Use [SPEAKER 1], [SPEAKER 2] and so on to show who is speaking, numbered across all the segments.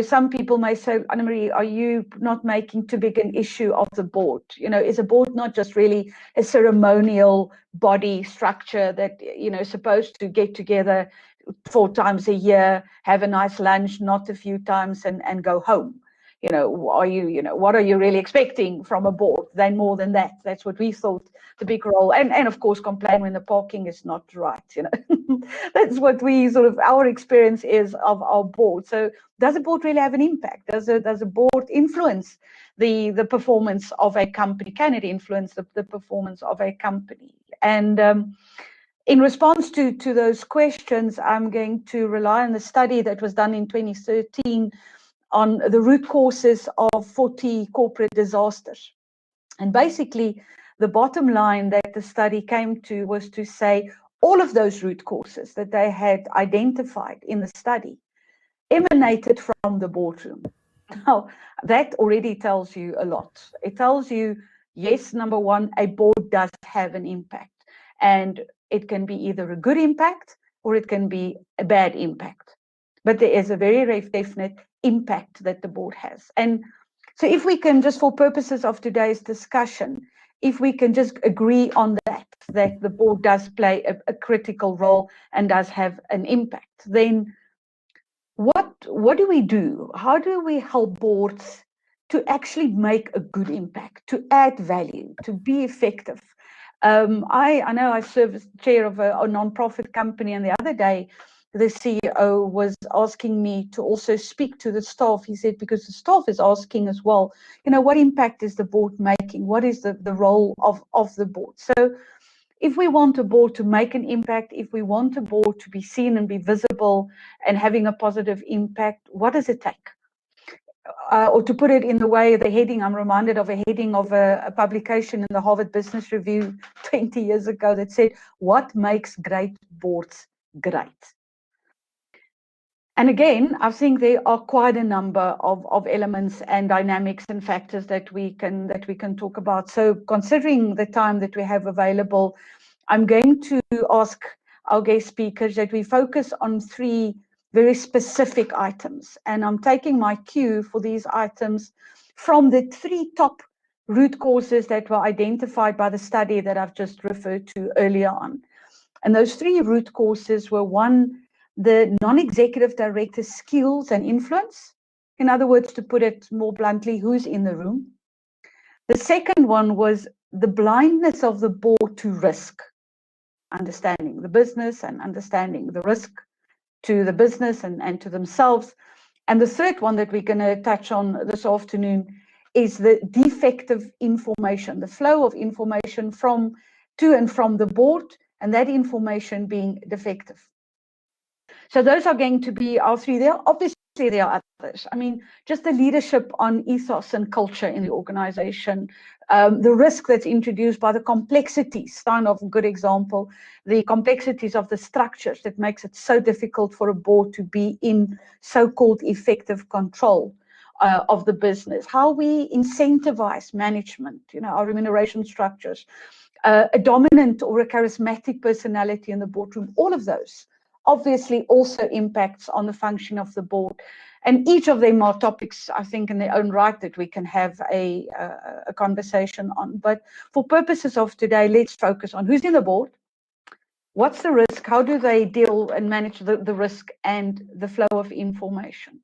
[SPEAKER 1] some people may say, Anna-Marie, are you not making too big an issue of the board? Is a board not just really a ceremonial body structure that, is supposed to get together 4 times a year, have a nice lunch, not a few times, and go home? What are you really expecting from a board? Then more than that. That's what we thought the big role. And of course, complain when the parking is not right. That's what our experience is of our board. So does a board really have an impact? Does a board influence the performance of a company? Can it influence the performance of a company? And in response to those questions, I'm going to rely on the study that was done in 2013 on the root causes of 40 corporate disasters. And basically, the bottom line that the study came to was to say all of those root causes that they had identified in the study emanated from the boardroom. Now, that already tells you a lot. It tells you, yes, number one, a board does have an impact. And it can be either a good impact or it can be a bad impact. But there is a very definite impact that the board has. And so if we can, just for purposes of today's discussion, if we can just agree on that the board does play a critical role and does have an impact, then what do we do? How do we help boards to actually make a good impact, to add value, to be effective? I know I serve as chair of a non-profit company, and the other day, the CEO was asking me to also speak to the staff. He said, because the staff is asking as well, what impact is the board making? What is the role of the board? So if we want a board to make an impact, if we want a board to be seen and be visible and having a positive impact, what does it take? Or to put it in the way, the heading, I'm reminded of a heading of a publication in the Harvard Business Review 20 years ago that said, what makes great boards great? And again, I think there are quite a number of elements and dynamics and factors that we can talk about. So considering the time that we have available, I'm going to ask our guest speakers that we focus on 3 very specific items. And I'm taking my cue for these items from the 3 top root causes that were identified by the study that I've just referred to earlier on. And those 3 root causes were, 1, the non-executive director's skills and influence. In other words, to put it more bluntly, who's in the room. The second one was the blindness of the board to risk, understanding the business and understanding the risk to the business and to themselves. And the third one that we're going to touch on this afternoon is the defective information, the flow of information to and from the board, and that information being defective. So those are going to be our 3 there. Obviously, there are others. I mean, just the leadership on ethos and culture in the organization, the risk that's introduced by the complexities, Stein of a good example, the complexities of the structures that makes it so difficult for a board to be in so-called effective control of the business, how we incentivize management, our remuneration structures, a dominant or a charismatic personality in the boardroom, all of those obviously also impacts on the function of the board. And each of them are topics, I think, in their own right that we can have a conversation on. But for purposes of today, let's focus on who's in the board, what's the risk, how do they deal and manage the risk and the flow of information.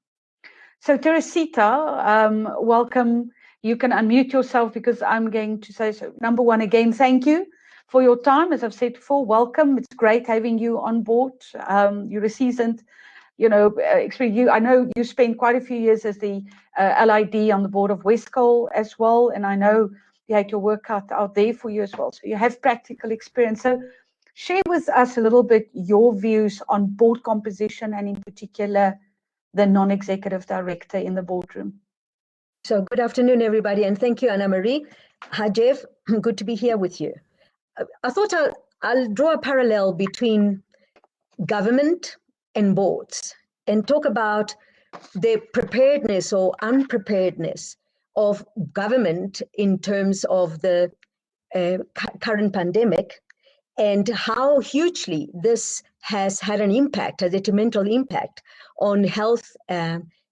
[SPEAKER 1] So Teresita, welcome. You can unmute yourself because I'm going to say so. Number 1, again, thank you for your time. As I've said before, welcome. It's great having you on board. You're a seasoned, experience. I know you spent quite a few years as the LID on the board of Westcol as well, and I know you had your work out there for you as well. So you have practical experience. So share with us a little bit your views on board composition and in particular the non-executive director in the boardroom.
[SPEAKER 2] So good afternoon, everybody, and thank you, Anna-Marie. Hi, Geoff. Good to be here with you. I thought I'll draw a parallel between government and boards and talk about the preparedness or unpreparedness of government in terms of the current pandemic and how hugely this has had an impact, a detrimental impact on health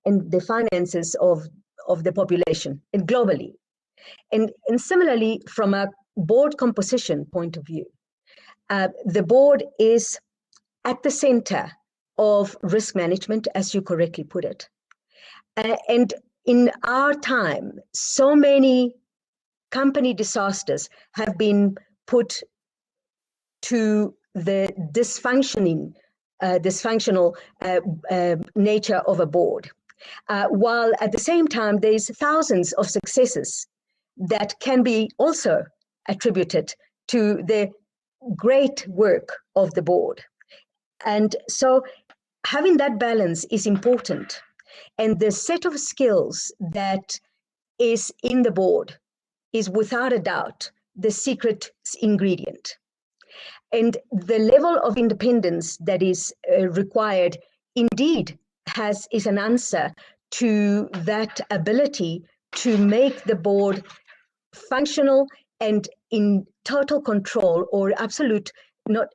[SPEAKER 2] and the finances of the population and globally. And similarly, from a board composition point of view, the board is at the center of risk management, as you correctly put it. And in our time, so many company disasters have been put to the dysfunctional nature of a board, while at the same time there's thousands of successes that can be also attributed to the great work of the board. And so having that balance is important, and the set of skills that is in the board is without a doubt the secret ingredient. And the level of independence that is required indeed is an answer to that ability to make the board functional and in total control, or absolute, not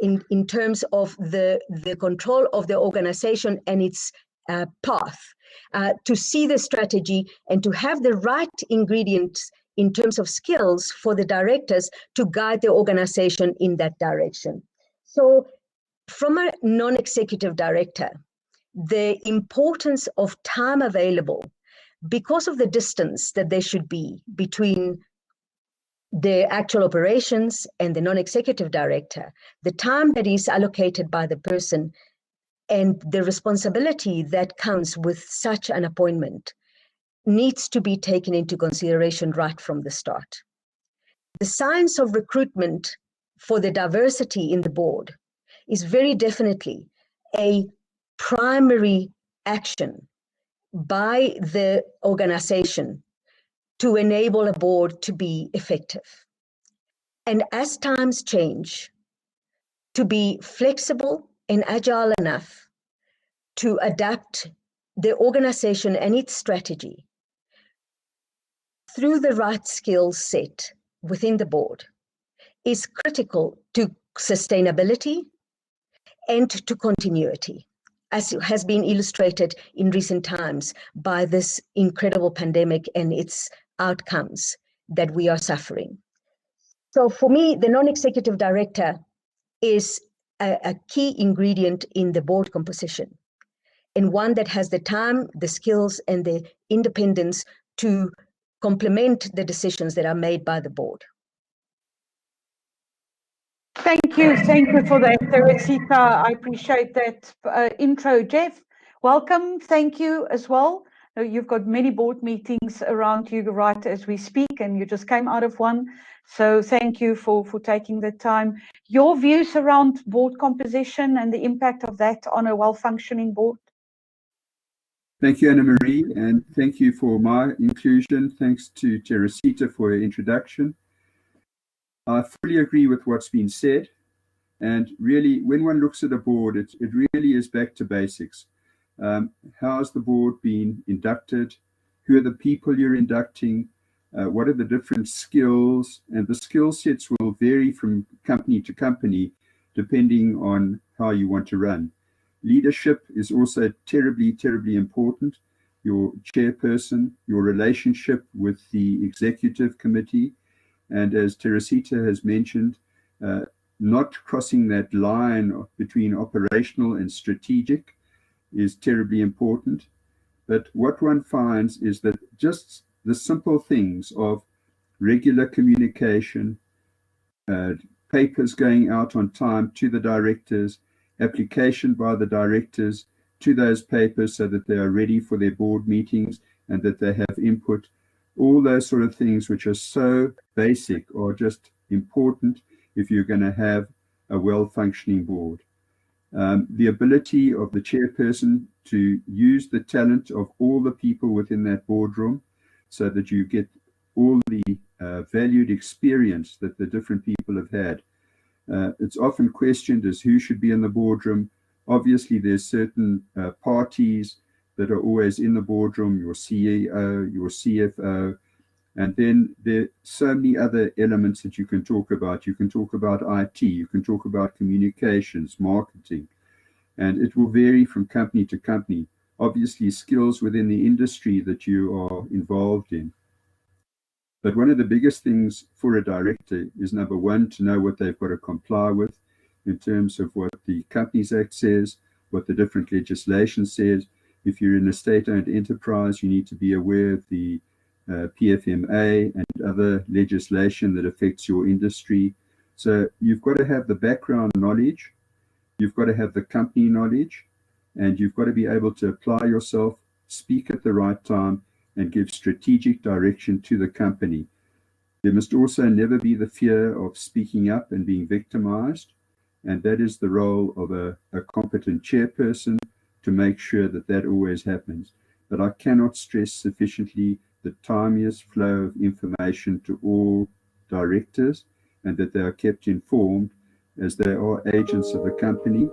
[SPEAKER 2] in terms of the control of the organization and its path, to see the strategy and to have the right ingredients in terms of skills for the directors to guide the organization in that direction. So from a non-executive director, the importance of time available, because of the distance that there should be between the actual operations and the non-executive director, the time that is allocated by the person and the responsibility that comes with such an appointment needs to be taken into consideration right from the start. The science of recruitment for the diversity in the board is very definitely a primary action by the organization to enable a board to be effective. And as times change, to be flexible and agile enough to adapt the organization and its strategy through the right skill set within the board is critical to sustainability and to continuity, as has been illustrated in recent times by this incredible pandemic and its outcomes that we are suffering. So for me, the non-executive director is a key ingredient in the board composition, and one that has the time, the skills, and the independence to complement the decisions that are made by the board.
[SPEAKER 1] Thank you for that, Teresita. I appreciate that intro. Geoff, welcome. Thank you as well. You've got many board meetings around you right as we speak, and you just came out of one. So thank you for taking the time. Your views around board composition and the impact of that on a well-functioning board?
[SPEAKER 3] Thank you, Anna Marie, and thank you for my inclusion. Thanks to Teresita for her introduction. I fully agree with what's been said. And really, when one looks at a board, it really is back to basics. How's the board been inducted? Who are the people you're inducting? What are the different skills? And the skill sets will vary from company to company, depending on how you want to run. Leadership is also terribly, terribly important. Your chairperson, your relationship with the executive committee, and as Teresita has mentioned, not crossing that line between operational and strategic is terribly important. But what one finds is that just the simple things of regular communication, papers going out on time to the directors, application by the directors to those papers so that they are ready for their board meetings and that they have input, all those sort of things which are so basic are just important if you're going to have a well-functioning board. The ability of the chairperson to use the talent of all the people within that boardroom so that you get all the valued experience that the different people have had. It's often questioned as who should be in the boardroom. Obviously, there's certain parties that are always in the boardroom, your CEO, your CFO, and then there are so many other elements that you can talk about. You can talk about IT, you can talk about communications, marketing, and it will vary from company to company. obviously skills within the industry that you are involved in. But one of the biggest things for a director is, number one, to know what they've got to comply with in terms of what the Companies Act says, what the different legislation says. If you're in a state-owned enterprise, you need to be aware of the PFMA and other legislation that affects your industry. So you've got to have the background knowledge, you've got to have the company knowledge, and you've got to be able to apply yourself, speak at the right time, and give strategic direction to the company. There must also never be the fear of speaking up and being victimized, and that is the role of a competent chairperson to make sure that that always happens. But I cannot stress sufficiently the timeous flow of information to all directors, and that they are kept informed as they are agents of the company.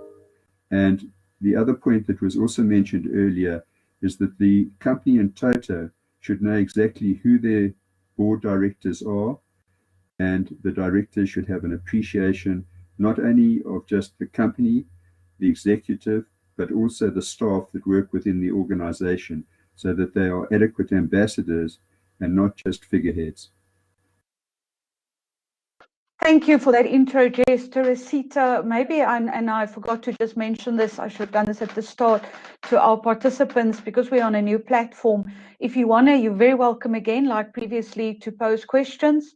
[SPEAKER 3] And the other point that was also mentioned earlier is that the company in toto should know exactly who their board directors are, and the directors should have an appreciation not only of just the company, the executive, but also the staff that work within the organization, so that they are adequate ambassadors and not just figureheads.
[SPEAKER 1] Thank you for that intro, Jess. Teresita, maybe, and I forgot to just mention this, I should have done this at the start, to our participants, because we're on a new platform. If you want to, you're very welcome again, like previously, to pose questions.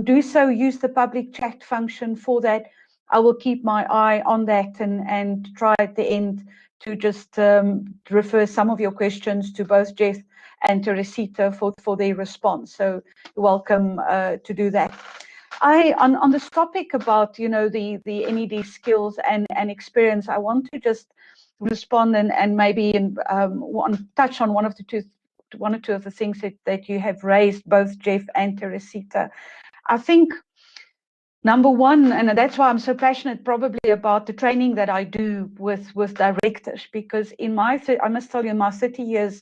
[SPEAKER 1] Do so, use the public chat function for that. I will keep my eye on that and try at the end to just refer some of your questions to both Geoff and Teresita for their response. So you're welcome to do that. On this topic about, you know, the NED skills and experience, I want to just respond and maybe touch on one or two of the things that you have raised, both Geoff and Teresita. I think number one, and that's why I'm so passionate probably about the training that I do with directors, because I must tell you, in my 30 years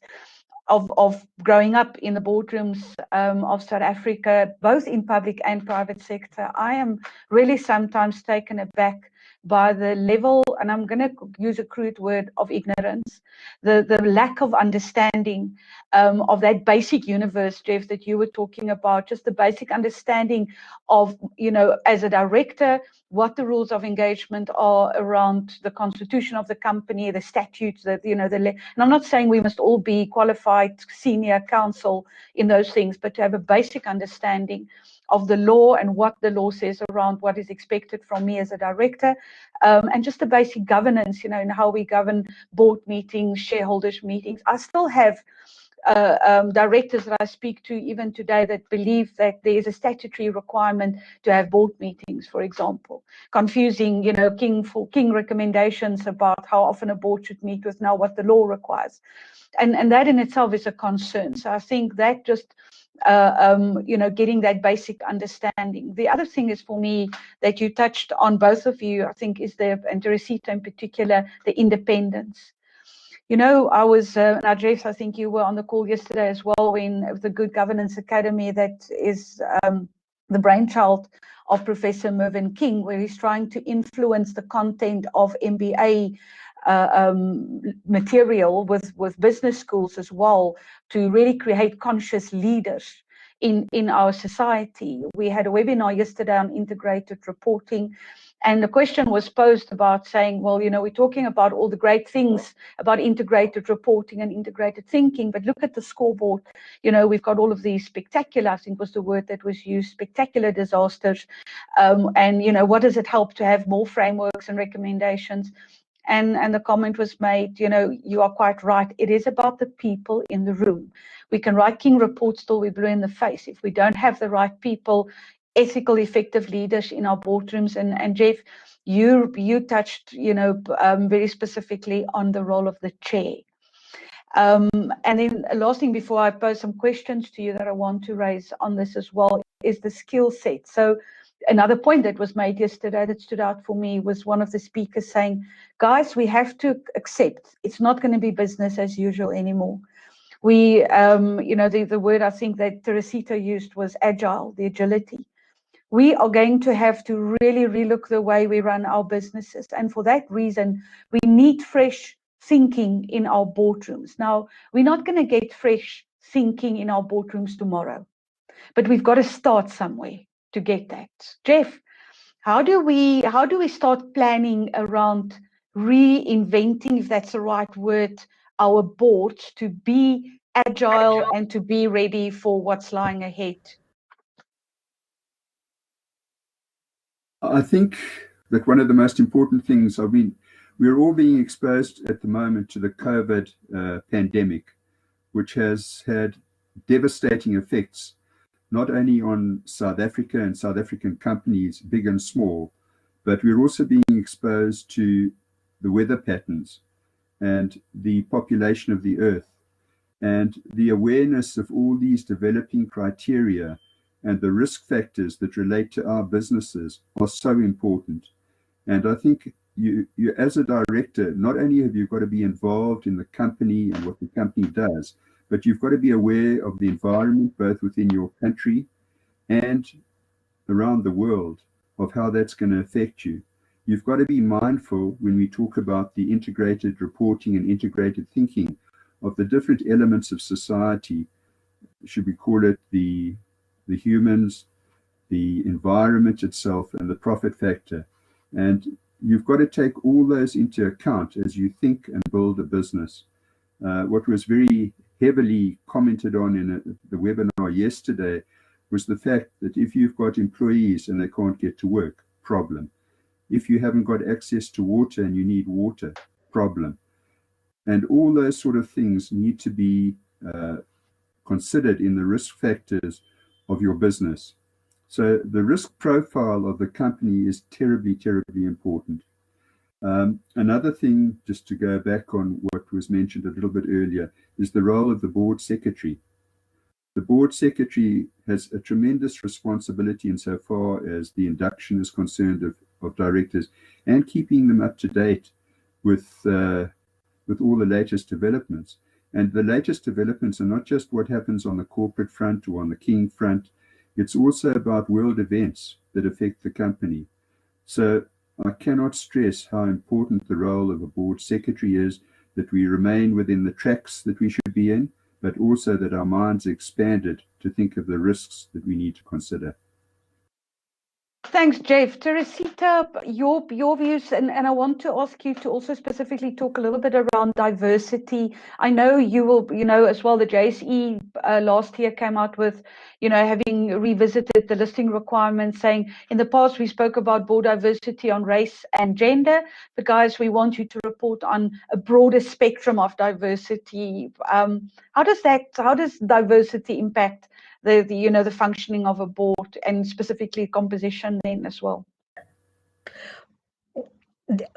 [SPEAKER 1] of growing up in the boardrooms of South Africa, both in public and private sector, I am really sometimes taken aback by the level, and I'm going to use a crude word, of ignorance, the lack of understanding of that basic universe, Geoff, that you were talking about, just the basic understanding of, you know, as a director, what the rules of engagement are around the constitution of the company, the statutes, and I'm not saying we must all be qualified senior counsel in those things, but to have a basic understanding of the law and what the law says around what is expected from me as a director, and just the basic governance, you know, and how we govern board meetings, shareholders meetings. I still have directors that I speak to even today that believe that there is a statutory requirement to have board meetings, for example, confusing, you know, king recommendations about how often a board should meet with now what the law requires. And that in itself is a concern. So I think that just, you know, getting that basic understanding. The other thing is, for me, that you touched on, both of you, I think, is and Teresita in particular, the independence. You know, I was, now Geoff, I think you were on the call yesterday as well, when the Good Governance Academy, that is the brainchild of Professor Mervyn King, where he's trying to influence the content of MBA material with business schools as well, to really create conscious leaders in our society. We had a webinar yesterday on integrated reporting, and the question was posed about saying, well, you know, we're talking about all the great things about integrated reporting and integrated thinking, but look at the scoreboard. You know, we've got all of these spectacular, I think was the word that was used, spectacular disasters. And, you know, what does it help to have more frameworks and recommendations? And the comment was made, you know, you are quite right. It is about the people in the room. We can write King reports till we're blue in the face. If we don't have the right people, ethical, effective leaders in our boardrooms. And Geoff, you touched, you know, very specifically on the role of the chair. And then last thing before I pose some questions to you that I want to raise on this as well is the skill set. So another point that was made yesterday that stood out for me was one of the speakers saying, guys, we have to accept it's not going to be business as usual anymore. We, you know, the word I think that Teresita used was agile, the agility. We are going to have to really relook the way we run our businesses. And for that reason, we need fresh thinking in our boardrooms. Now, we're not going to get fresh thinking in our boardrooms tomorrow, but we've got to start somewhere to get that. Geoff, how do we start planning around reinventing, if that's the right word, our board to be agile and to be ready for what's lying ahead?
[SPEAKER 3] I think that one of the most important things, we're all being exposed at the moment to the COVID pandemic, which has had devastating effects, not only on South Africa and South African companies, big and small, but we're also being exposed to the weather patterns and the population of the earth. And the awareness of all these developing criteria and the risk factors that relate to our businesses are so important. And I think you as a director, not only have you got to be involved in the company and what the company does, but you've got to be aware of the environment, both within your country and around the world, of how that's going to affect you. You've got to be mindful when we talk about the integrated reporting and integrated thinking of the different elements of society. Should we call it the humans, the environment itself, and the profit factor? And you've got to take all those into account as you think and build a business. What was very heavily commented on in the webinar yesterday was the fact that if you've got employees and they can't get to work, problem. If you haven't got access to water and you need water, problem. And all those sort of things need to be considered in the risk factors of your business. So the risk profile of the company is terribly, terribly important. Another thing, just to go back on what was mentioned a little bit earlier, is the role of the board secretary. The board secretary has a tremendous responsibility insofar as the induction is concerned of directors and keeping them up to date with all the latest developments. And the latest developments are not just what happens on the corporate front or on the King front. It's also about world events that affect the company. So I cannot stress how important the role of a board secretary is, that we remain within the tracks that we should be in, but also that our minds are expanded to think of the risks that we need to consider.
[SPEAKER 1] Thanks, Geoff. Teresita, your views, and I want to ask you to also specifically talk a little bit around diversity. I know you will, as well, the JSE last year came out with, having revisited the listing requirements, saying in the past we spoke about board diversity on race and gender, but guys, we want you to report on a broader spectrum of diversity. How does diversity impact the functioning of a board, and specifically composition then as well?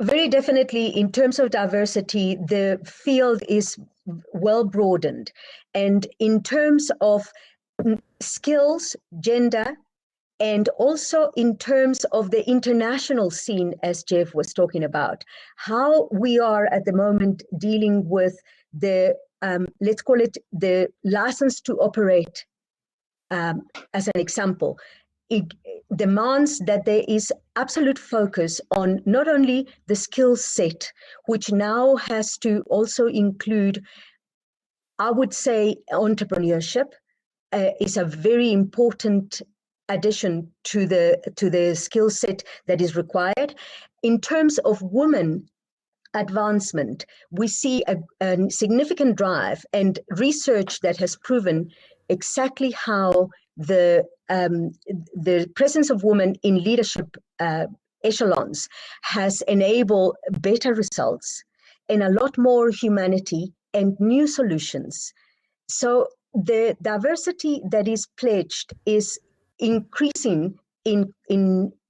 [SPEAKER 2] Very definitely, in terms of diversity, the field is well broadened. And in terms of skills, gender, and also in terms of the international scene, as Geoff was talking about, how we are at the moment dealing with the, let's call it the license to operate. As an example, it demands that there is absolute focus on not only the skill set, which now has to also include, I would say, entrepreneurship is a very important addition to the skill set that is required. In terms of women advancement, we see a significant drive and research that has proven exactly how the presence of women in leadership echelons has enabled better results and a lot more humanity and new solutions. So the diversity that is pledged is increasing in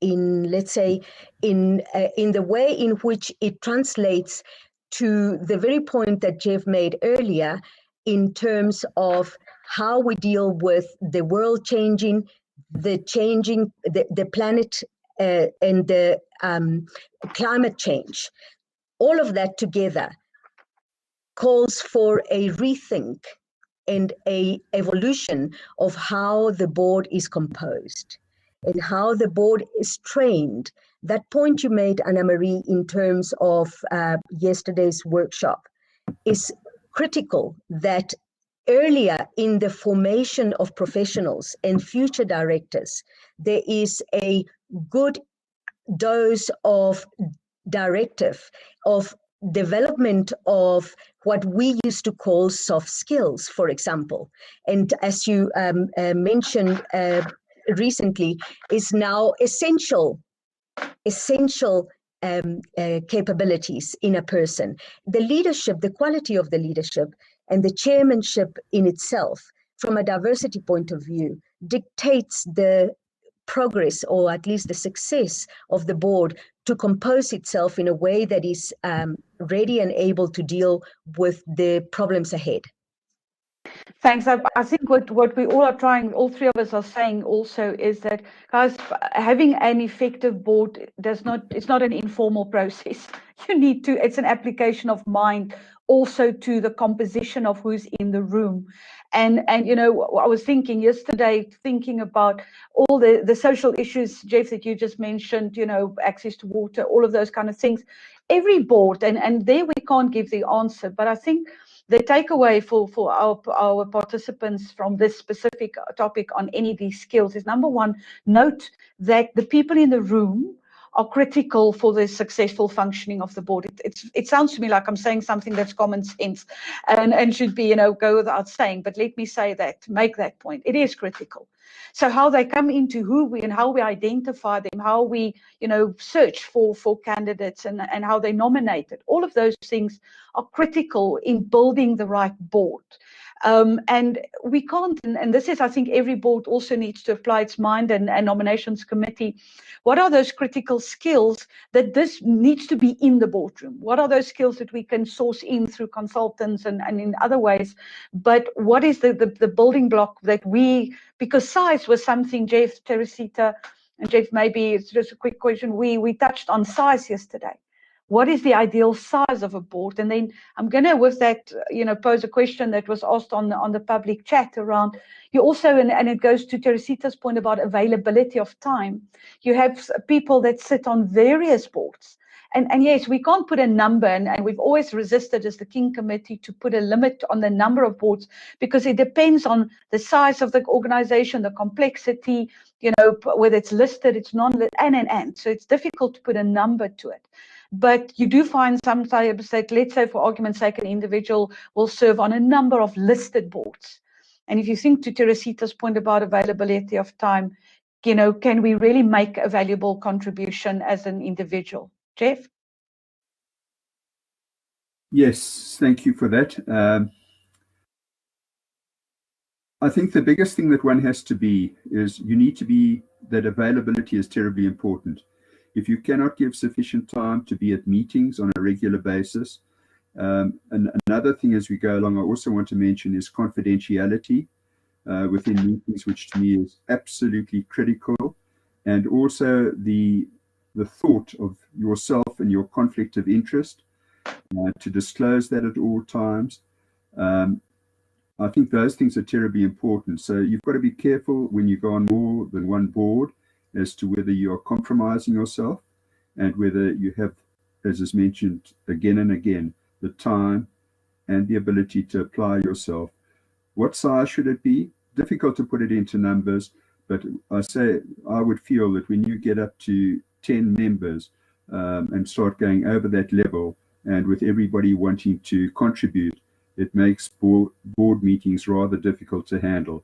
[SPEAKER 2] let's say in the way in which it translates to the very point that Geoff made earlier, in terms of how we deal with the world changing, the planet and the climate change. All of that together calls for a rethink and a evolution of how the board is composed and how the board is trained. That point you made, Anna Marie, in terms of yesterday's workshop, is critical that earlier in the formation of professionals and future directors, there is a good dose of directive, of development of what we used to call soft skills, for example. And as you mentioned recently, is now essential capabilities in a person. The leadership, the quality of the leadership, and the chairmanship in itself, from a diversity point of view, dictates the progress, or at least the success of the board, to compose itself in a way that is ready and able to deal with the problems ahead.
[SPEAKER 1] Thanks. I think what we all are trying, all three of us are saying also, is that, guys, having an effective board it's not an informal process. You need to, it's an application of mind also to the composition of who's in the room. And you know, I was thinking yesterday, thinking about all the social issues, Geoff, that you just mentioned, you know, access to water, all of those kind of things. Every board, and there we can't give the answer, but I think the takeaway for our participants from this specific topic on NED skills is, number one, note that the people in the room are critical for the successful functioning of the board. It sounds to me like I'm saying something that's common sense and should be, you know, go without saying, but let me say that, make that point. It is critical. So how they come into who we and how we identify them, how we, you know, search for candidates and how they nominate it, all of those things are critical in building the right board. And we can't, and this is, I think, every board also needs to apply its mind, and nominations committee. What are those critical skills that this needs to be in the boardroom? What are those skills that we can source in through consultants and in other ways? But what is the building block that we, because size was something, Geoff, Teresita, and Geoff, maybe it's just a quick question. We touched on size yesterday. What is the ideal size of a board? And then I'm going to, with that, you know, pose a question that was asked on the public chat around, you also, and it goes to Teresita's point about availability of time. You have people that sit on various boards. And yes, we can't put a number, and we've always resisted as the King Committee to put a limit on the number of boards, because it depends on the size of the organization, the complexity, you know, whether it's listed, it's non-listed, and. So it's difficult to put a number to it. But you do find sometimes that, let's say for argument's sake, an individual will serve on a number of listed boards. And if you think to Teresita's point about availability of time, you know, can we really make a valuable contribution as an individual? Geoff?
[SPEAKER 3] Yes, thank you for that. I think the biggest thing that one has to be is you need to be, that availability is terribly important. If you cannot give sufficient time to be at meetings on a regular basis. And another thing as we go along, I also want to mention is confidentiality within meetings, which to me is absolutely critical. And also the thought of yourself and your conflict of interest, to disclose that at all times. I think those things are terribly important. So you've got to be careful when you go on more than one board as to whether you are compromising yourself and whether you have, as is mentioned again and again, the time and the ability to apply yourself. What size should it be? Difficult to put it into numbers, but I would feel that when you get up to 10 members and start going over that level, and with everybody wanting to contribute, it makes board meetings rather difficult to handle.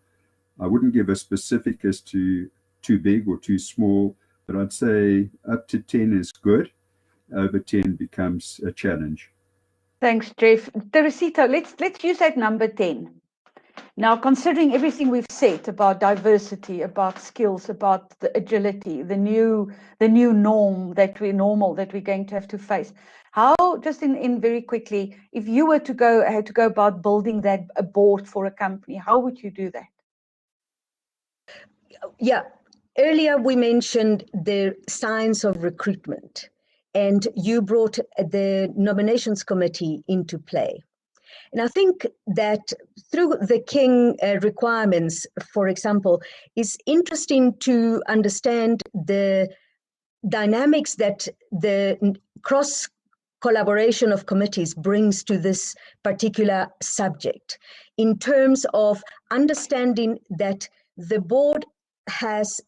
[SPEAKER 3] I wouldn't give a specific as to too big or too small, but I'd say up to 10 is good. Over 10 becomes a challenge.
[SPEAKER 1] Thanks, Geoff. Teresita, let's use that number 10. Now, considering everything we've said about diversity, about skills, about the agility, the new norm that we're going to have to face, how, just in very quickly, if you were to had to go about building a board for a company, how would you do that?
[SPEAKER 2] Yeah, earlier we mentioned the science of recruitment, and you brought the nominations committee into play. And I think that through the King requirements, for example, is interesting to understand the dynamics that the collaboration of committees brings to this particular subject, in terms of understanding that the board has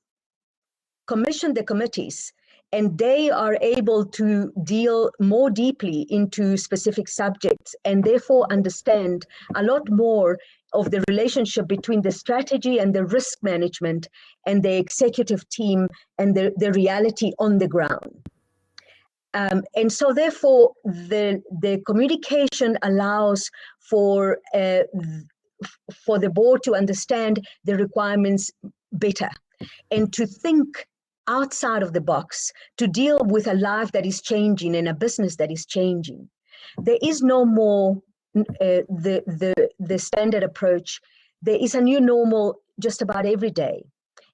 [SPEAKER 2] commissioned the committees and they are able to deal more deeply into specific subjects and therefore understand a lot more of the relationship between the strategy and the risk management and the executive team and the reality on the ground. And so therefore the communication allows for the board to understand the requirements better and to think outside of the box, to deal with a life that is changing and a business that is changing. There is no more the standard approach. There is a new normal just about every day.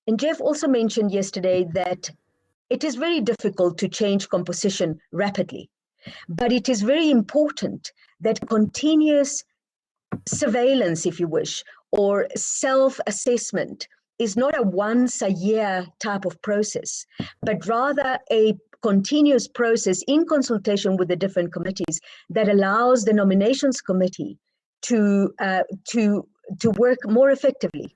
[SPEAKER 2] And Geoff also mentioned yesterday that it is very difficult to change composition rapidly, but it is very important that continuous surveillance, if you wish, or self-assessment is not a once-a-year type of process, but rather a continuous process in consultation with the different committees that allows the nominations committee to work more effectively,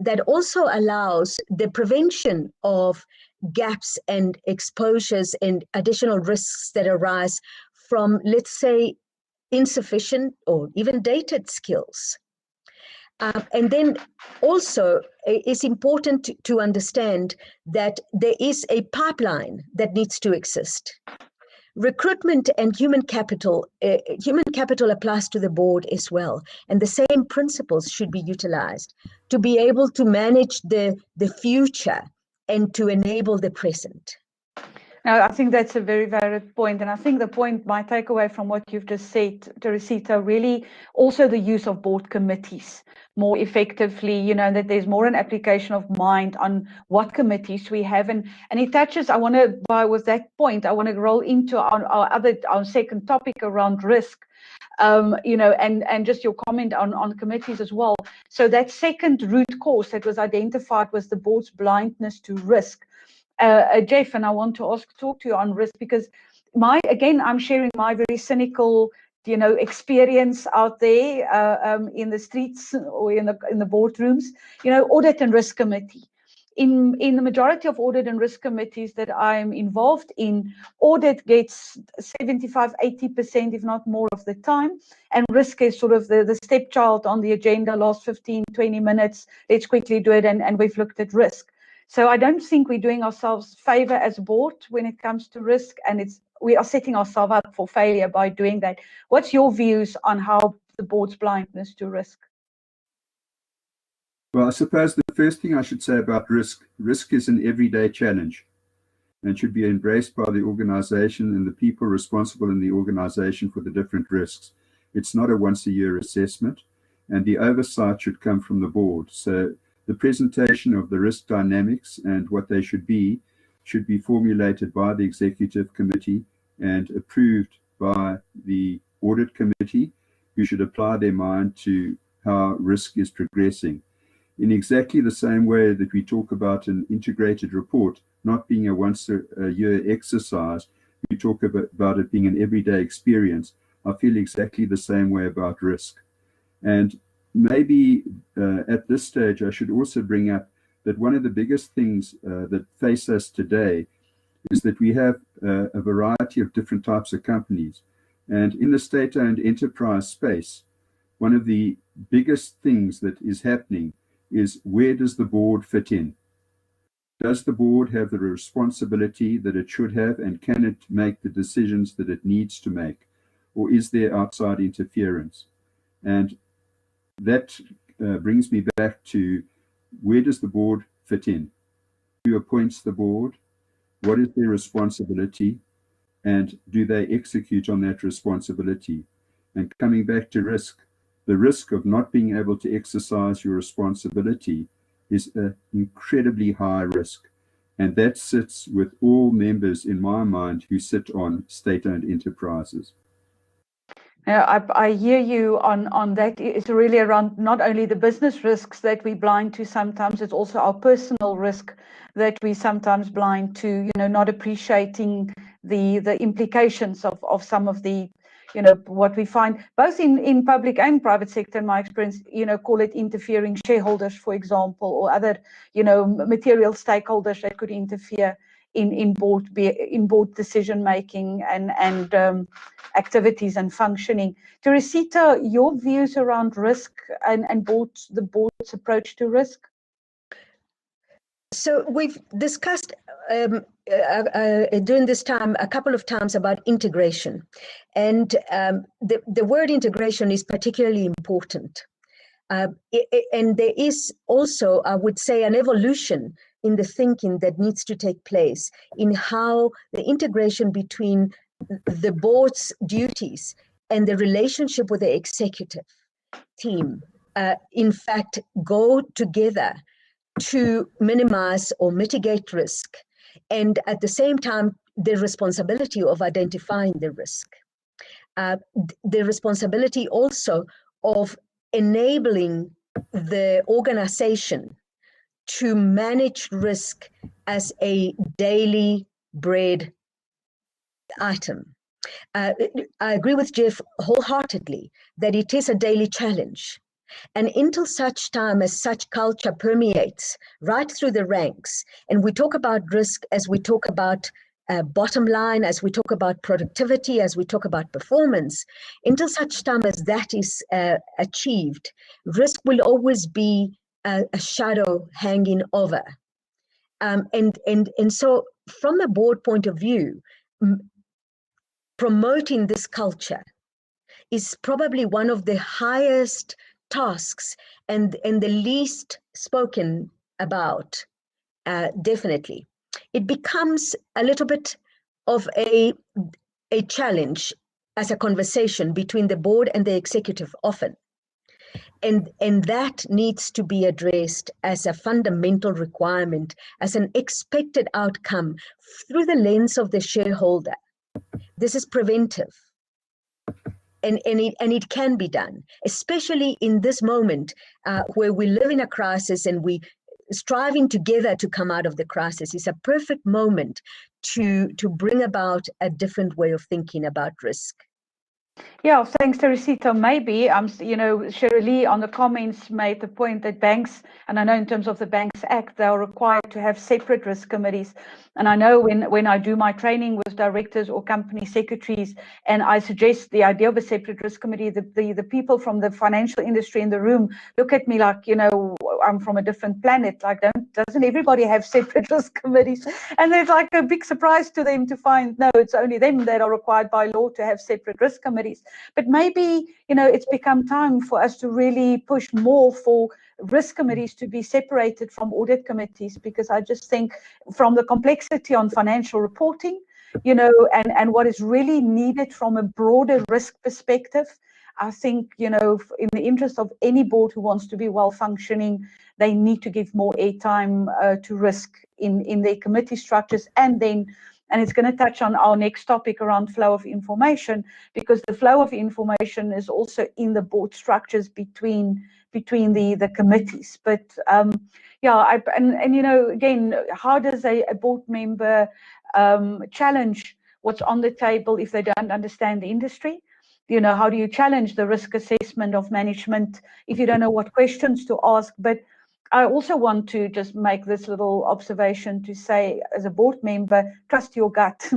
[SPEAKER 2] that also allows the prevention of gaps and exposures and additional risks that arise from, let's say, insufficient or even dated skills. And then also it's important to understand that there is a pipeline that needs to exist. Recruitment and human capital applies to the board as well. And the same principles should be utilized to be able to manage the future and to enable the present.
[SPEAKER 1] Now, I think that's a very valid point. And I think the point, my takeaway from what you've just said, Teresita, really also the use of board committees more effectively, you know, that there's more an application of mind on what committees we have. And it touches, with that point, I want to roll into our second topic around risk. You know, and just your comment on committees as well. So that second root cause that was identified was the board's blindness to risk. Geoff, and I want to talk to you on risk, because I'm sharing my very cynical, you know, experience out there in the streets or in the boardrooms. You know, audit and risk committee. In the majority of audit and risk committees that I'm involved in, audit gets 75-80%, if not more, of the time, and risk is sort of the stepchild on the agenda. Last 15-20 minutes, let's quickly do it, and we've looked at risk. So I don't think we're doing ourselves favor as a board when it comes to risk, and we are setting ourselves up for failure by doing that. What's your views on how the board's blindness to risk?
[SPEAKER 3] Well, I suppose the first thing I should say about risk is an everyday challenge and should be embraced by the organization and the people responsible in the organization for the different risks. It's not a once-a-year assessment, and the oversight should come from the board. So the presentation of the risk dynamics and what they should be formulated by the executive committee and approved by the audit committee, who should apply their mind to how risk is progressing. In exactly the same way that we talk about an integrated report not being a once-a-year exercise, we talk about it being an everyday experience. I feel exactly the same way about risk. And maybe at this stage, I should also bring up that one of the biggest things that face us today is that we have a variety of different types of companies. And in the state-owned enterprise space, one of the biggest things that is happening is, where does the board fit in? Does the board have the responsibility that it should have, and can it make the decisions that it needs to make? Or is there outside interference? And that brings me back to, where does the board fit in? Who appoints the board? What is their responsibility? And do they execute on that responsibility? And coming back to risk, the risk of not being able to exercise your responsibility is an incredibly high risk. And that sits with all members, in my mind, who sit on state-owned enterprises.
[SPEAKER 1] I hear you on that. It's really around not only the business risks that we blind to sometimes, it's also our personal risk that we sometimes blind to, you know, not appreciating the implications of some of the, what we find both in public and private sector, in my experience, call it interfering shareholders, for example, or other, material stakeholders that could interfere in board decision making and activities and functioning. Teresita, your views around risk and the board's approach to risk?
[SPEAKER 2] So we've discussed during this time a couple of times about integration, and the word integration is particularly important. And there is also, I would say, an evolution in the thinking that needs to take place in how the integration between the board's duties and the relationship with the executive team, in fact, go together to minimize or mitigate risk, and at the same time, the responsibility of identifying the risk. The responsibility also of enabling the organization to manage risk as a daily bread item. I agree with Geoff wholeheartedly that it is a daily challenge. And until such time as such culture permeates right through the ranks, and we talk about risk as we talk about bottom line, as we talk about productivity, as we talk about performance, until such time as that is achieved, risk will always be a shadow hanging over. And so from a board point of view, promoting this culture is probably one of the highest tasks and the least spoken about, definitely. It becomes a little bit of a challenge as a conversation between the board and the executive often. And that needs to be addressed as a fundamental requirement, as an expected outcome through the lens of the shareholder. This is preventive. And it can be done, especially in this moment where we live in a crisis and we striving together to come out of the crisis. Is a perfect moment to bring about a different way of thinking about risk.
[SPEAKER 1] Yeah, thanks, Teresita. Maybe, Shirley on the comments made the point that banks, and I know in terms of the Banks Act, they are required to have separate risk committees. And I know when I do my training with directors or company secretaries, and I suggest the idea of a separate risk committee, the people from the financial industry in the room look at me like, I'm from a different planet. Like, doesn't everybody have separate risk committees? And there's like a big surprise to them to find, no, it's only them that are required by law to have separate risk committees. But maybe, it's become time for us to really push more for risk committees to be separated from audit committees, because I just think from the complexity on financial reporting, and what is really needed from a broader risk perspective, I think, in the interest of any board who wants to be well functioning, they need to give more airtime to risk in their committee structures. And it's going to touch on our next topic around flow of information, because the flow of information is also in the board structures between the committees. But again, how does a board member challenge what's on the table if they don't understand the industry? How do you challenge the risk assessment of management if you don't know what questions to ask? But I also want to just make this little observation to say, as a board member, trust your gut.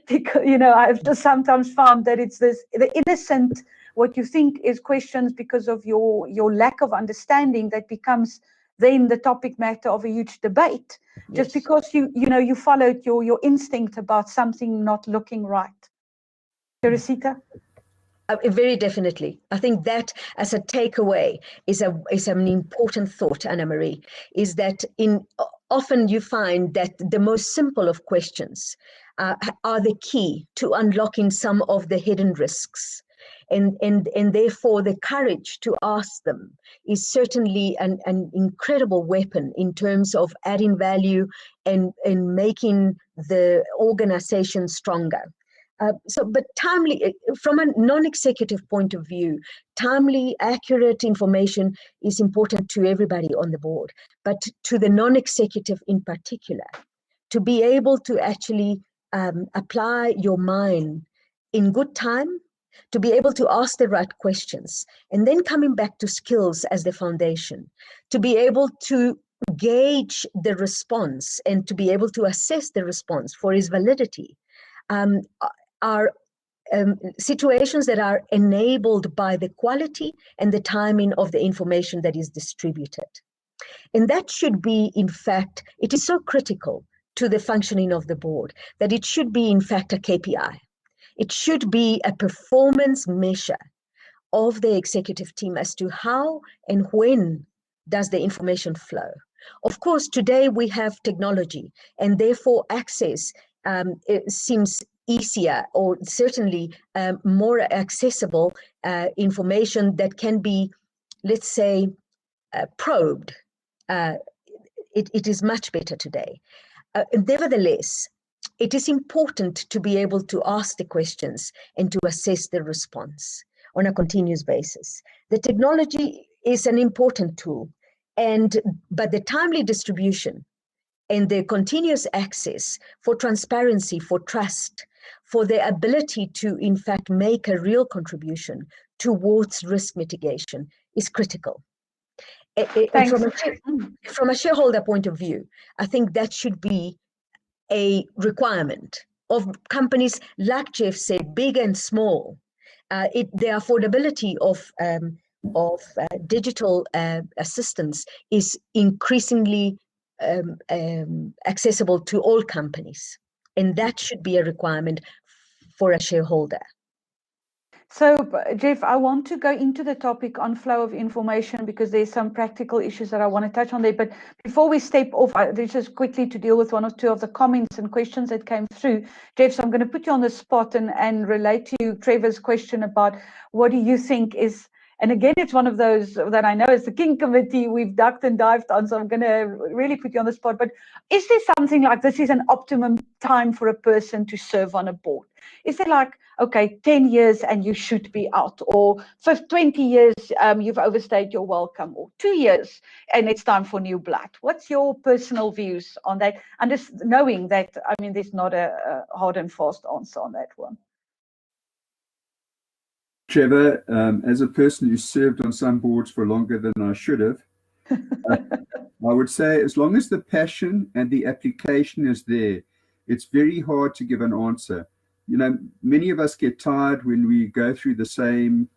[SPEAKER 1] Because, I've just sometimes found that it's the innocent, what you think is questions because of your lack of understanding, that becomes then the topic matter of a huge debate, just because you followed your instinct about something not looking right. Teresita?
[SPEAKER 2] Very definitely. I think that as a takeaway is an important thought, Anna-Marie, is that often you find that the most simple of questions are the key to unlocking some of the hidden risks. And therefore the courage to ask them is certainly an incredible weapon in terms of adding value and making the organization stronger. But timely, from a non-executive point of view, timely, accurate information is important to everybody on the board, but to the non-executive in particular, to be able to actually apply your mind in good time to be able to ask the right questions, and then coming back to skills as the foundation, to be able to gauge the response and to be able to assess the response for its validity, are situations that are enabled by the quality and the timing of the information that is distributed. And that should be, in fact, it is so critical to the functioning of the board that it should be, in fact, a KPI. It should be a performance measure of the executive team as to how and when does the information flow. Of course, today we have technology, and therefore access it seems easier, or certainly more accessible information that can be, let's say, probed. It is much better today. Nevertheless, it is important to be able to ask the questions and to assess the response on a continuous basis. The technology is an important tool, but the timely distribution and the continuous access for transparency, for trust, for the ability to, in fact, make a real contribution towards risk mitigation is critical. From a shareholder point of view, I think that should be a requirement of companies, like Geoff said, big and small. The affordability of digital assistance is increasingly accessible to all companies, and that should be a requirement for a shareholder.
[SPEAKER 1] So, Geoff, I want to go into the topic on flow of information because there's some practical issues that I want to touch on there. But before we step off, just quickly to deal with one or two of the comments and questions that came through. Geoff, so I'm going to put you on the spot and relate to Trevor's question about what do you think is, and again, it's one of those that I know as the King Committee, we've ducked and dived on, so I'm going to really put you on the spot. But is there something like this is an optimum time for a person to serve on a board? Is there like, okay, 10 years and you should be out, or for 20 years you've overstayed your welcome, or 2 years and it's time for new blood? What's your personal views on that? And just knowing that, I mean, there's not a hard and fast answer on that one.
[SPEAKER 3] Trevor, as a person who served on some boards for longer than I should have, I would say as long as the passion and the application is there, it's very hard to give an answer. You know, many of us get tired when we go through the same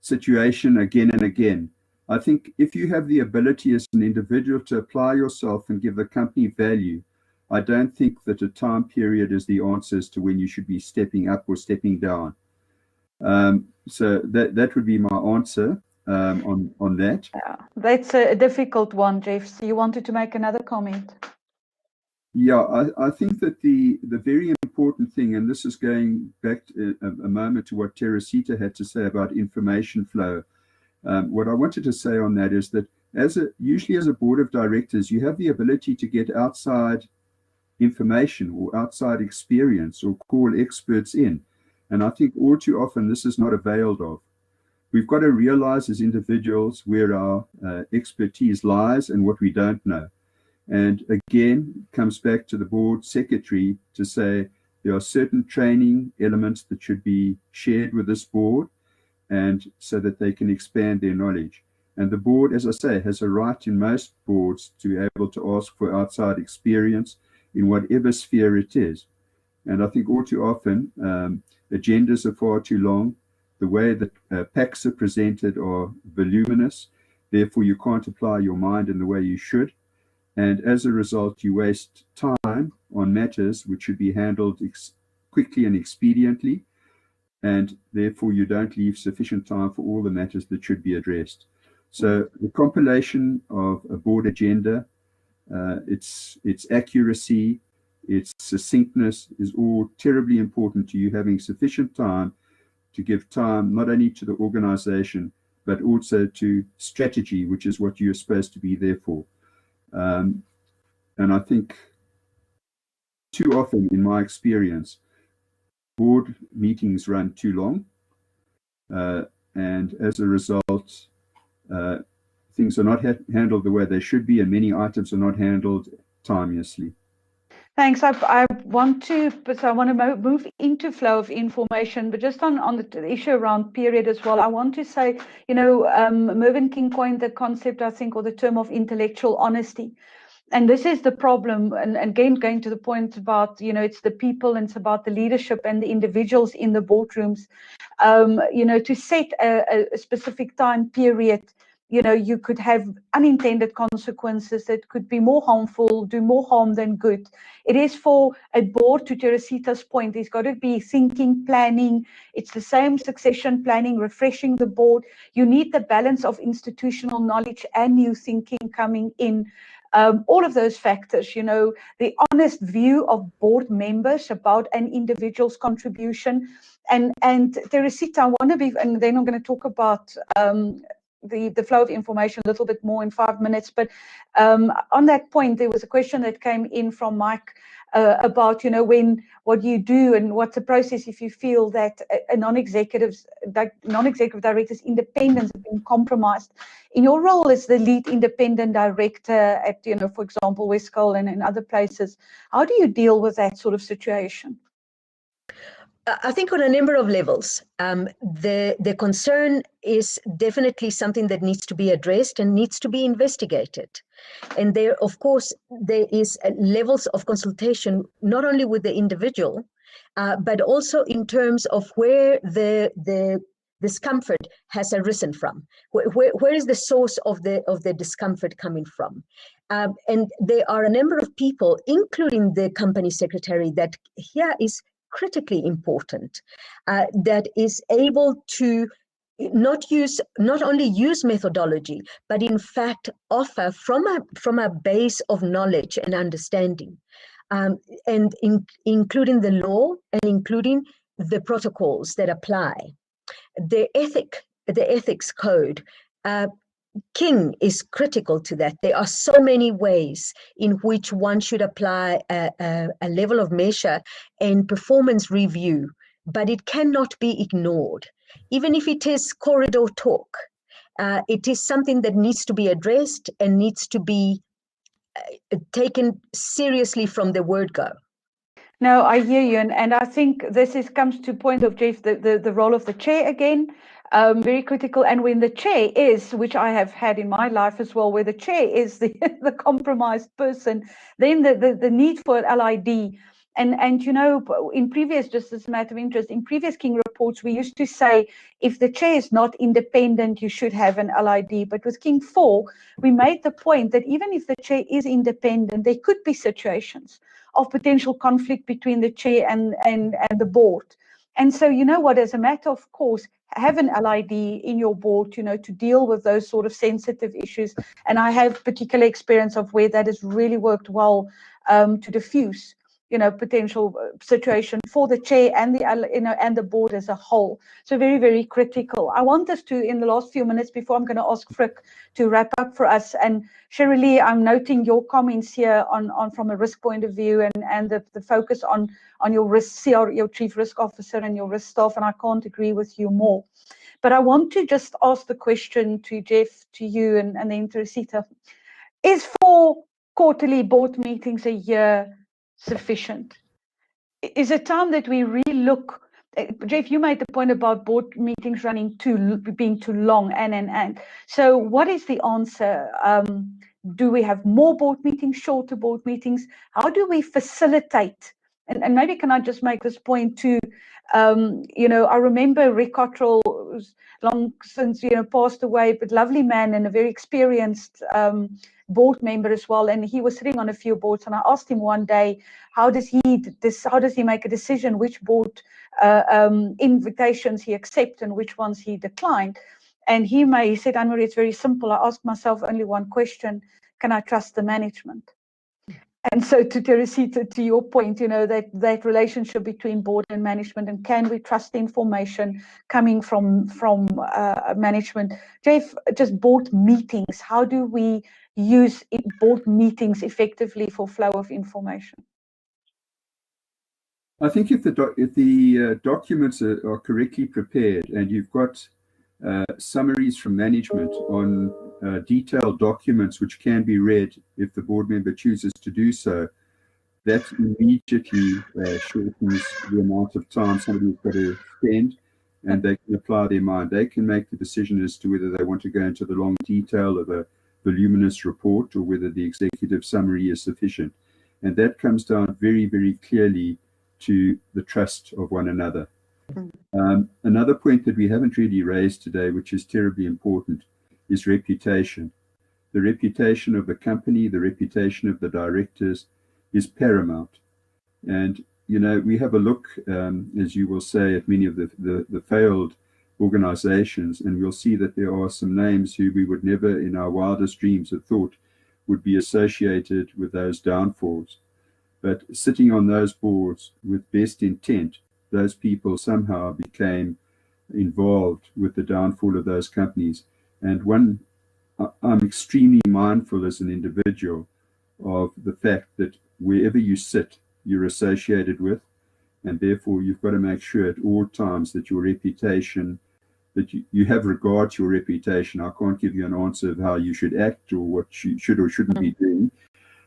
[SPEAKER 3] situation again and again. I think if you have the ability as an individual to apply yourself and give the company value, I don't think that a time period is the answer as to when you should be stepping up or stepping down. So that would be my answer on that.
[SPEAKER 1] Yeah, that's a difficult one, Geoff. So you wanted to make another comment?
[SPEAKER 3] Yeah, I think that the very important thing, and this is going back a moment to what Teresita had to say about information flow. What I wanted to say on that is that usually as a board of directors, you have the ability to get outside information or outside experience or call experts in. And I think all too often this is not availed of. We've got to realize as individuals where our expertise lies and what we don't know. And again, it comes back to the board secretary to say there are certain training elements that should be shared with this board, and so that they can expand their knowledge. And the board, as I say, has a right in most boards to be able to ask for outside experience in whatever sphere it is. And I think all too often, agendas are far too long. The way that packs are presented are voluminous. Therefore, you can't apply your mind in the way you should. And as a result, you waste time on matters which should be handled quickly and expediently. And therefore, you don't leave sufficient time for all the matters that should be addressed. So the compilation of a board agenda, its accuracy, its succinctness is all terribly important to you having sufficient time to give time not only to the organization, but also to strategy, which is what you're supposed to be there for. And I think too often, in my experience, board meetings run too long. And as a result, things are not handled the way they should be, and many items are not handled timeously.
[SPEAKER 1] Thanks. I want to move into flow of information, but just on the issue around period as well. I want to say, Mervyn King coined the concept, I think, or the term of intellectual honesty. And this is the problem. And again, going to the point about, it's the people and it's about the leadership and the individuals in the boardrooms, to set a specific time period. You could have unintended consequences that could be more harmful, do more harm than good. It is for a board, to Teresita's point, there's got to be thinking, planning. It's the same succession planning, refreshing the board. You need the balance of institutional knowledge and new thinking coming in. All of those factors, the honest view of board members about an individual's contribution. And Teresita, I want to be, and then I'm going to talk about the flow of information a little bit more in 5 minutes. But on that point, there was a question that came in from Mike about, what you do and what's the process if you feel that a non-executive director's independence has been compromised. In your role as the lead independent director at, for example, Westcol and other places, how do you deal with that sort of situation?
[SPEAKER 2] I think on a number of levels, the concern is definitely something that needs to be addressed and needs to be investigated. And there, of course, there is levels of consultation, not only with the individual, but also in terms of where the discomfort has arisen from. Where is the source of the discomfort coming from? And there are a number of people, including the company secretary, that here is critically important, that is able to not only use methodology, but in fact offer from a base of knowledge and understanding, and including the law and including the protocols that apply, the ethics code. King is critical to that. There are so many ways in which one should apply a level of measure and performance review, but it cannot be ignored. Even if it is corridor talk, it is something that needs to be addressed and needs to be taken seriously from the word go.
[SPEAKER 1] No, I hear you. And I think this comes to point of, Geoff, the role of the chair again. Very critical. And when the chair is, which I have had in my life as well, where the chair is the compromised person, then the need for an LID. And in previous, just as a matter of interest, in previous King reports, we used to say, if the chair is not independent, you should have an LID. But with King 4, we made the point that even if the chair is independent, there could be situations of potential conflict between the chair and the board. And so, as a matter of course, have an LID in your board, to deal with those sort of sensitive issues. And I have particular experience of where that has really worked well to diffuse, potential situation for the chair and and the board as a whole. So very, very critical. I want us to, in the last few minutes before I'm going to ask Frick to wrap up for us. And Shirley, I'm noting your comments here on from a risk point of view and the focus on your risk, your chief risk officer and your risk staff. And I can't agree with you more. But I want to just ask the question to Geoff, to you, and then Teresita. Is 4 quarterly board meetings a year sufficient? Is it time that we relook? Geoff, you made the point about board meetings being too long, and so what is the answer? Do we have more board meetings, shorter board meetings? How do we facilitate? And maybe can I just make this point too? I remember Rick Cottrell, who's long since passed away, but lovely man and a very experienced board member as well. And he was sitting on a few boards, and I asked him one day, how does he make a decision which board invitations he accepts and which ones he declined? And he said, Anne-Marie, it's very simple. I ask myself only one question: can I trust the management? And so to Teresita, to your point, that relationship between board and management, and can we trust the information coming from management? Geoff, just board meetings, how do we use board meetings effectively for flow of information?
[SPEAKER 3] I think if the documents are correctly prepared and you've got summaries from management on detailed documents which can be read if the board member chooses to do so, that immediately shortens the amount of time somebody's got to spend, and they can apply their mind. They can make the decision as to whether they want to go into the long detail of a voluminous report or whether the executive summary is sufficient. And that comes down very, very clearly to the trust of one another. Another point that we haven't really raised today, which is terribly important, is reputation. The reputation of the company, the reputation of the directors is paramount. And, you know, we have a look, as you will say, at many of the failed organizations, and we'll see that there are some names who we would never in our wildest dreams have thought would be associated with those downfalls. But sitting on those boards with best intent, those people somehow became involved with the downfall of those companies. And I'm extremely mindful as an individual of the fact that wherever you sit, you're associated with, and therefore you've got to make sure at all times that your reputation, that you have regard to your reputation. I can't give you an answer of how you should act or what you should or shouldn't be doing,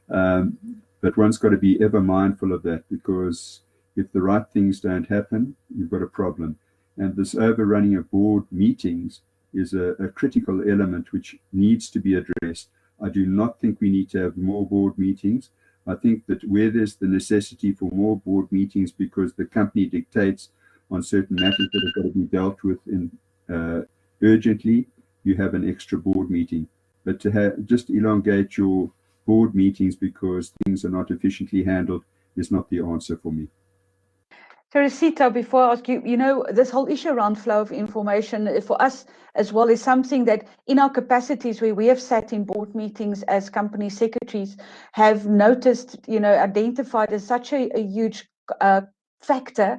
[SPEAKER 3] but one's got to be ever mindful of that, because if the right things don't happen, you've got a problem. And this overrunning of board meetings is a critical element which needs to be addressed. I do not think we need to have more board meetings. I think that where there's the necessity for more board meetings because the company dictates on certain matters that have got to be dealt with urgently, you have an extra board meeting. But to just elongate your board meetings because things are not efficiently handled is not the answer for me.
[SPEAKER 1] Teresita, before I ask you, you know, this whole issue around flow of information for us as well is something that in our capacities where we have sat in board meetings as company secretaries have noticed, you know, identified as such a huge factor,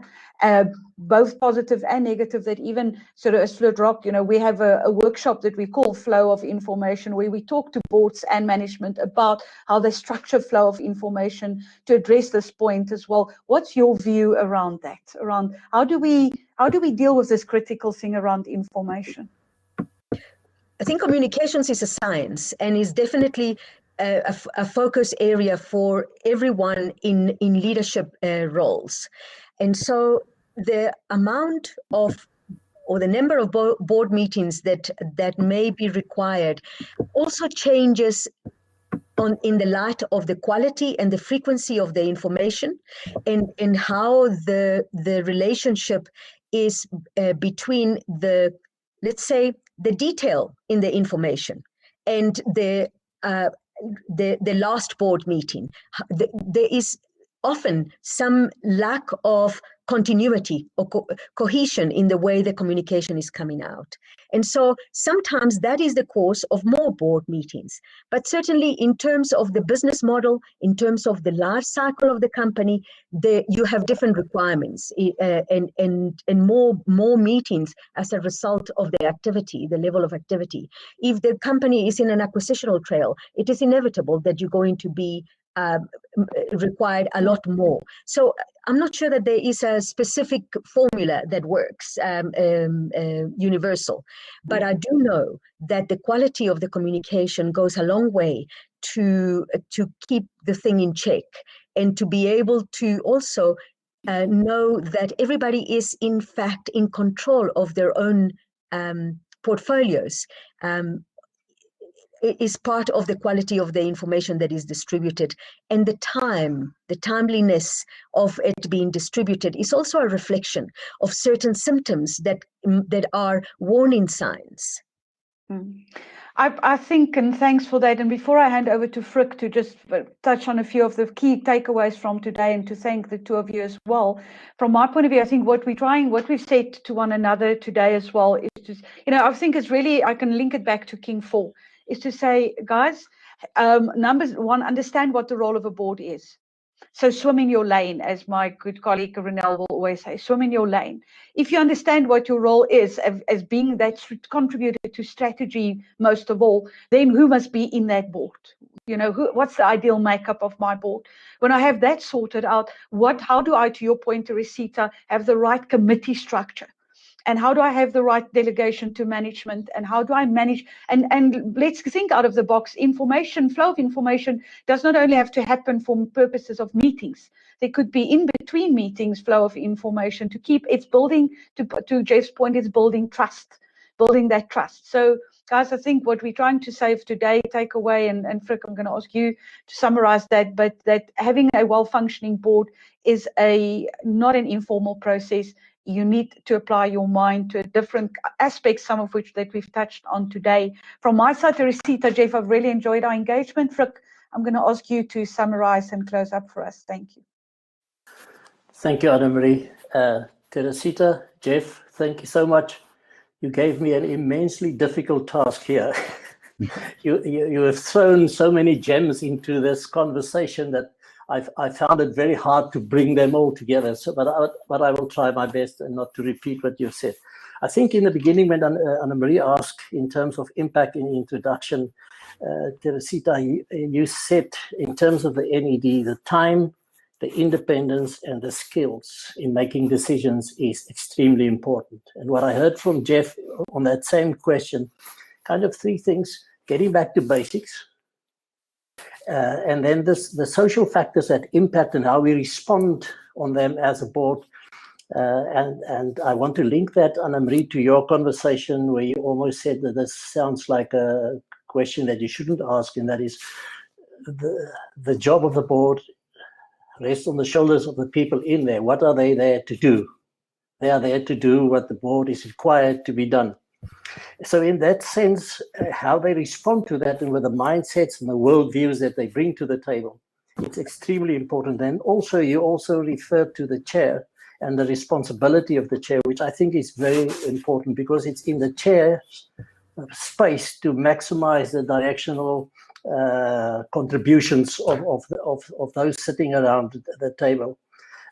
[SPEAKER 1] both positive and negative, that even sort of as Flo dropped, you know, we have a workshop that we call Flow of Information, where we talk to boards and management about how they structure flow of information to address this point as well. What's your view around that? Around how do we deal with this critical thing around information?
[SPEAKER 2] I think communications is a science and is definitely a focus area for everyone in leadership roles. And so the amount of or the number of board meetings that may be required also changes in the light of the quality and the frequency of the information and how the relationship is between let's say, the detail in the information and the last board meeting. There is often some lack of continuity or cohesion in the way the communication is coming out. And so sometimes that is the cause of more board meetings. But certainly in terms of the business model, in terms of the life cycle of the company, you have different requirements and more meetings as a result of the activity, the level of activity. If the company is in an acquisitional trail, it is inevitable that you're going to be required a lot more. So I'm not sure that there is a specific formula that works universal, but I do know that the quality of the communication goes a long way to keep the thing in check and to be able to also know that everybody is in fact in control of their own portfolios. Is part of the quality of the information that is distributed, and the timeliness of it being distributed is also a reflection of certain symptoms that are warning signs.
[SPEAKER 1] I think, and thanks for that. And before I hand over to Frick to just touch on a few of the key takeaways from today and to thank the two of you as well, from my point of view, I think what we've said to one another today as well is just, you know, I think it's really, I can link it back to King 4, is to say, guys, number one, understand what the role of a board is. So swim in your lane, as my good colleague Renelle will always say, swim in your lane. If you understand what your role is as being that contributed to strategy most of all, then who must be in that board? You know, what's the ideal makeup of my board? When I have that sorted out, how do I, to your point, Teresita, have the right committee structure? And how do I have the right delegation to management? And how do I manage? And let's think out of the box. Information, flow of information does not only have to happen for purposes of meetings. There could be in between meetings, flow of information to keep, it's building, to Jeff's point, it's building trust, building that trust. So guys, I think what we're trying to say today, take away, and Frick, I'm going to ask you to summarize that, but that having a well-functioning board is not an informal process. You need to apply your mind to different aspects, some of which that we've touched on today. From my side, Teresita, Geoff, I've really enjoyed our engagement. Frick, I'm going to ask you to summarize and close up for us. Thank you.
[SPEAKER 4] Thank you, Anna-Marie. Teresita, Geoff, thank you so much. You gave me an immensely difficult task here. You have thrown so many gems into this conversation that I found it very hard to bring them all together. So, but I will try my best and not to repeat what you've said. I think in the beginning, when Anna-Marie asked in terms of impact in introduction, Teresita, you said in terms of the NED, the time, the independence, and the skills in making decisions is extremely important. And what I heard from Geoff on that same question, kind of three things: getting back to basics, and then the social factors that impact and how we respond on them as a board. And I want to link that, Anna-Marie, to your conversation where you almost said that this sounds like a question that you shouldn't ask, and that is the job of the board rests on the shoulders of the people in there. What are they there to do? They are there to do what the board is required to be done. So in that sense, how they respond to that and with the mindsets and the worldviews that they bring to the table, it's extremely important. And also, you also referred to the chair and the responsibility of the chair, which I think is very important because it's in the chair's space to maximize the directional contributions of those sitting around the table.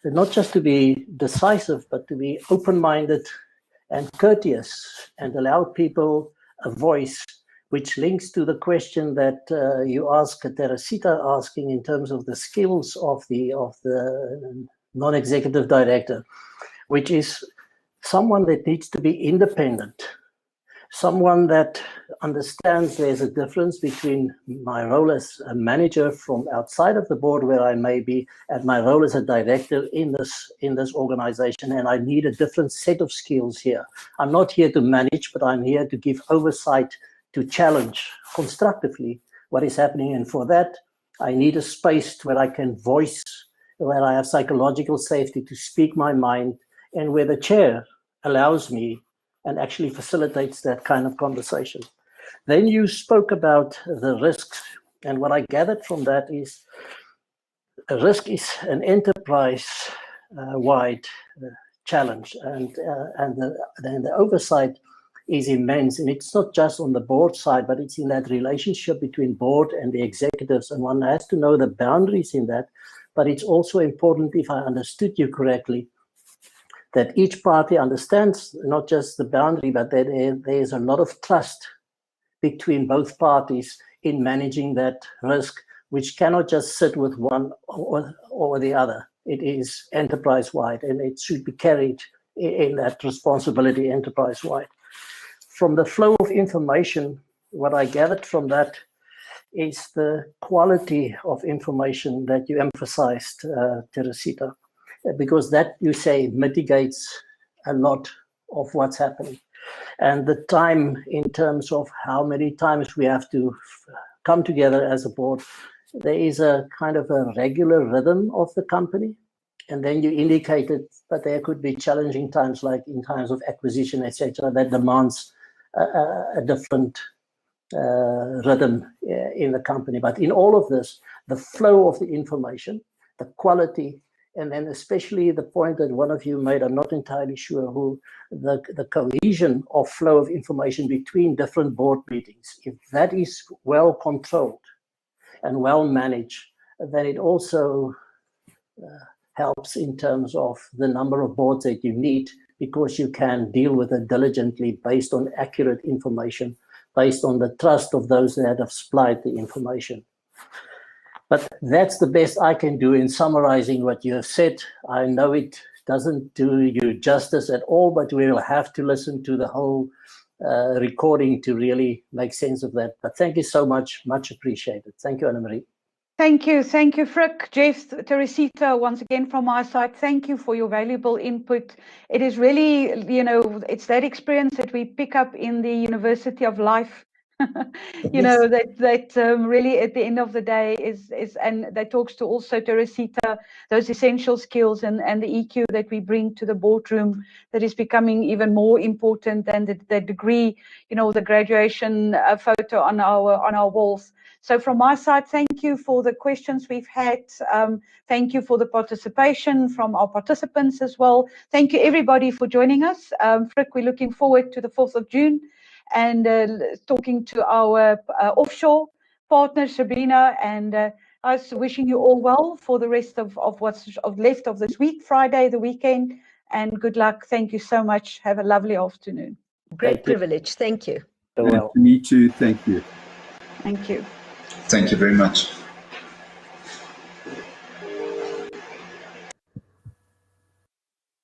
[SPEAKER 4] And not just to be decisive, but to be open-minded and courteous and allow people a voice, which links to the question that you asked, Teresita asking in terms of the skills of the non-executive director, which is someone that needs to be independent, someone that understands there's a difference between my role as a manager from outside of the board where I may be and my role as a director in this organization, and I need a different set of skills here. I'm not here to manage, but I'm here to give oversight, to challenge constructively what is happening, and for that I need a space where I can voice, where I have psychological safety to speak my mind, and where the chair allows me and actually facilitates that kind of conversation. Then you spoke about the risks, and what I gathered from that is a risk is an enterprise-wide challenge, and the oversight is immense, and it's not just on the board side, but it's in that relationship between board and the executives, and one has to know the boundaries in that. But it's also important, if I understood you correctly, that each party understands not just the boundary, but that there is a lot of trust between both parties in managing that risk, which cannot just sit with one or the other. It is enterprise-wide, and it should be carried in that responsibility enterprise-wide. From the flow of information, what I gathered from that is the quality of information that you emphasized, Teresita, because that, you say, mitigates a lot of what's happening. And the time in terms of how many times we have to come together as a board, there is a kind of a regular rhythm of the company. And then you indicated that there could be challenging times, like in times of acquisition, etc., that demands a different rhythm in the company. But in all of this, the flow of the information, the quality, and then especially the point that one of you made, I'm not entirely sure who, the cohesion of flow of information between different board meetings. If that is well controlled and well managed, then it also helps in terms of the number of boards that you need, because you can deal with it diligently based on accurate information, based on the trust of those that have supplied the information. But that's the best I can do in summarizing what you have said. I know it doesn't do you justice at all, but we will have to listen to the whole recording to really make sense of that. But thank you so much. Much appreciated. Thank you, Anna-Marie.
[SPEAKER 1] Thank you, Frick, Geoff, Teresita, once again from my side, thank you for your valuable input. It is really, it's that experience that we pick up in the University of Life, that really at the end of the day is and that talks to also Teresita, those essential skills and the EQ that we bring to the boardroom that is becoming even more important than the degree, the graduation photo on our walls. So from my side, thank you for the questions we've had. Thank you for the participation from our participants as well. Thank you, everybody, for joining us. Frick, we're looking forward to the 4th of June and talking to our offshore partner, Sabrina, and I was wishing you all well for the rest of what's left of this week, Friday, the weekend, and good luck. Thank you so much. Have a lovely afternoon.
[SPEAKER 2] Great privilege. Thank you.
[SPEAKER 3] Me too. Thank you.
[SPEAKER 1] Thank you.
[SPEAKER 5] Thank you very much.